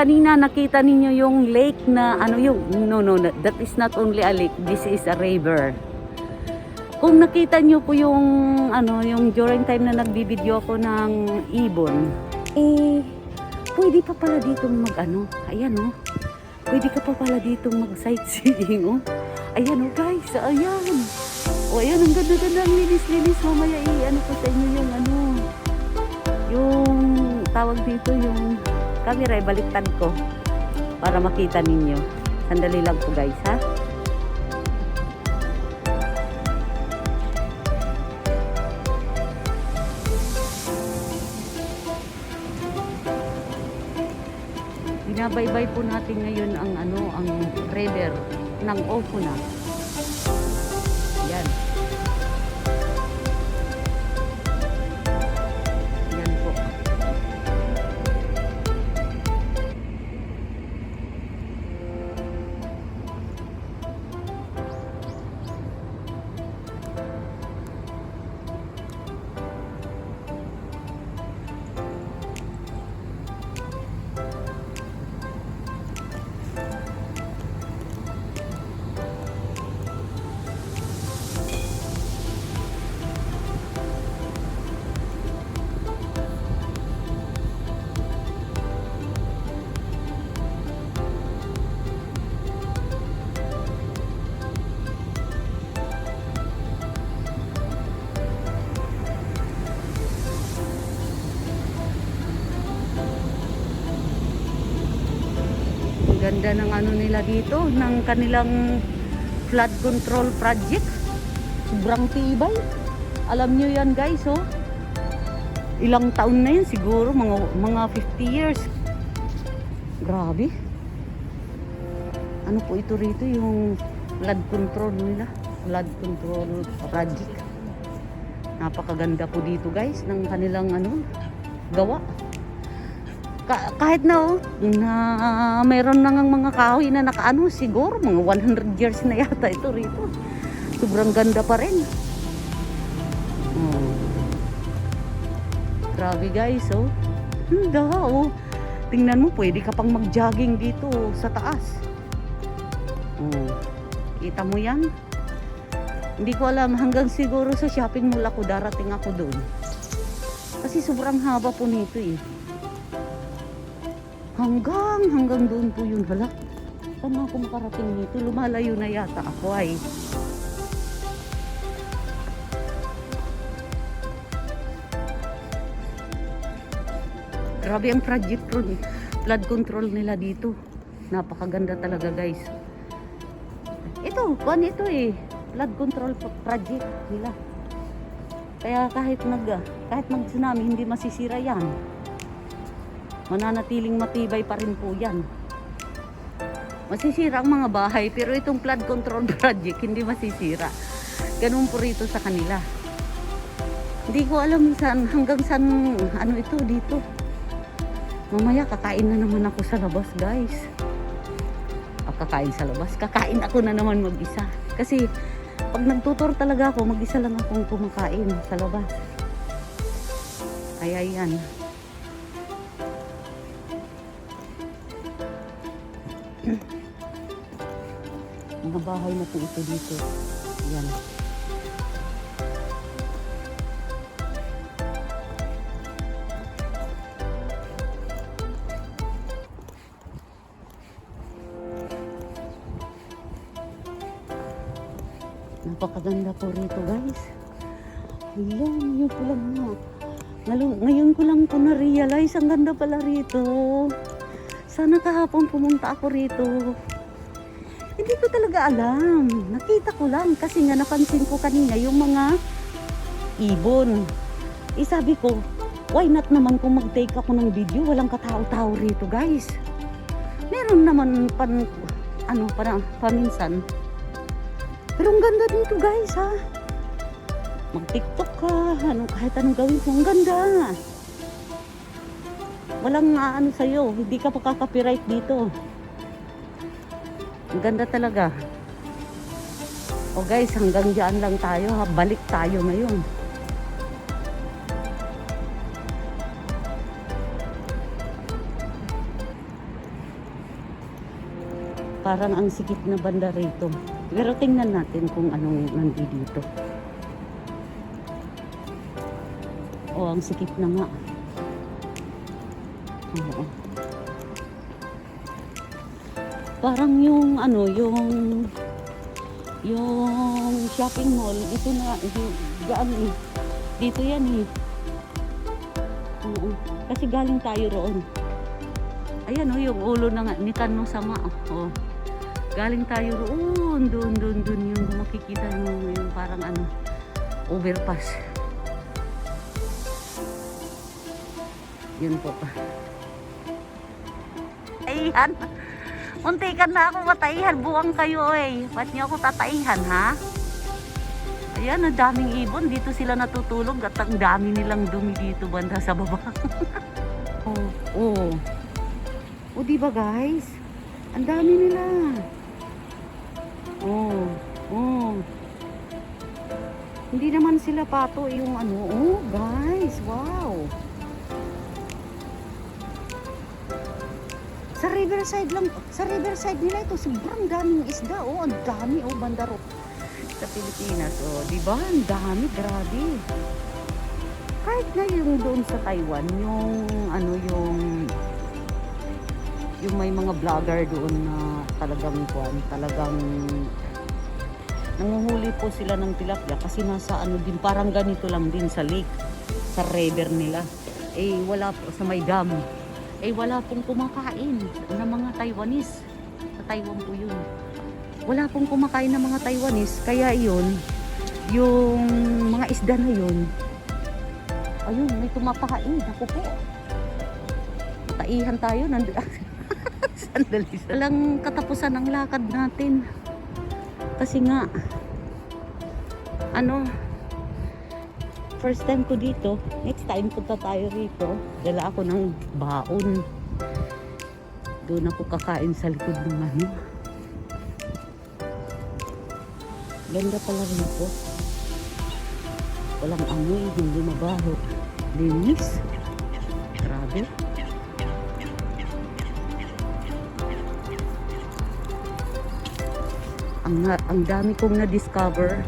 kanina nakita ninyo yung lake na ano yung no, that is not only a lake, this is a river. Kung nakita nyo po yung ano yung during time na nagbibideo ko ng ibon, pwede pa pala dito mag ano, ayan oh. Pwede ka pa pala dito mag sightseeing oh. Ayan oh guys, ayan. O ayan, ang ganda-ganda, ang linis-linis. Mamaya ano po sa inyo yung ano, yung tawag dito yung camera, baliktad ko para makita ninyo. Sandali lang po guys ha. Binabaybay po natin ngayon ang ano, ang river ng Ofuna. Yan. Yan po. Ganda ng ano nila dito, ng kanilang flood control project. Sobrang tibay. Alam nyo yan guys, oh. Ilang taon na yan siguro, mga 50 years. Grabe. Ano po ito rito, yung flood control nila. Flood control project. Napakaganda po dito guys, ng kanilang ano, gawa. Kahit na oh, na mayroon na ngang mga kahoy na nakaano, siguro mga 100 years na yata ito rito. Sobrang ganda pa rin. Grabe guys, oh. Handa, oh. Tingnan mo, pwede ka pang mag-jogging dito sa taas. Kita mo yan? Hindi ko alam, hanggang siguro sa shopping mall ako, darating ako doon. Kasi sobrang haba po nito eh. Hanggang doon po yun. Hala, saan ako makarating nito? Lumalayo na yata ako ay. Grabe ang project flood control nila dito. Napakaganda talaga guys. Ito eh. Flood control project nila. Kaya kahit mag tsunami, hindi masisira yan. Mananatiling matibay pa rin po yan. Masisira ang mga bahay, pero itong flood control project hindi masisira. Ganun po rito sa kanila. Hindi ko alam hanggang saan ano ito dito. Mamaya kakain na naman ako sa labas guys. Kakain sa labas, kakain ako na naman mag-isa. Kasi pag nagtutor talaga ako, mag-isa lang akong kumakain sa labas. Kaya yan. Mga bahay na po ito dito. Yan. Napakaganda po rito guys. Ngayon po lang na. Ngayon ko lang po na-realize ang ganda pala rito. Sana kahapon pumunta ako rito. Hindi ko talaga alam. Nakita ko lang kasi nga napansin ko kanina yung mga ibon. Sabi ko, why not naman kung mag-take ako ng video, walang katao-tao rito guys. Meron naman paminsan. Pero ang ganda dito guys ha. Mag-TikTok ka, kahit anong gawin mo, ang ganda. Walang ano sa'yo, hindi ka makaka-copyright dito. Ang ganda talaga. O guys, hanggang dyan lang tayo ha. Balik tayo ngayon. Parang ang sikip na banda rito. Pero tingnan natin kung anong nandito. Oh, ang sikip na nga. Oo. Parang yung ano, yung shopping mall, ito na, gaan eh. Dito yan eh. Oo. Kasi galing tayo roon. Ayan oh, yung ulo na nga, ni Tanong Sama. Oh. Galing tayo roon, doon yung makikita yung parang ano, overpass. Yun po. Ayan. Muntikan na ako mataihan. Buwang kayo eh. Ba't niyo ako tataihan ha? Ayan, ang daming ibon. Dito sila natutulog at ang dami nilang dumi dito banda sa baba. Oh. O diba guys? Ang dami nila. Oh. Hindi naman sila pato yung ano. Oh guys, wow. Sa riverside nila ito, sobrang daming isda. Oh, ang dami oh, bandaro sa Pilipinas. Oh, di ba? Ang dami, grabe. Kahit na yung doon sa Taiwan, yung ano yung may mga vlogger doon na talagang nanguhuli po sila ng tilapia kasi nasa ano din, parang ganito lang din sa lake, sa river nila. Eh, wala po sa may dam. Eh wala pong kumakain ng mga Taiwanese. Sa Taiwan po yun. Wala pong kumakain ng mga Taiwanese. Kaya yun, yung mga isda na yun, ayun, may kumakain. Ako po. Taihan tayo. Sandali. Walang katapusan ang lakad natin. Kasi nga, ano, first time ko dito. Next time punta tayo rito. Dala ako ng baon. Doon ako kakain sa likod ng ano. Ganda pala rito. Walang amoy, hindi mabaho. Linis. Grabe. Ang dami kong na-discover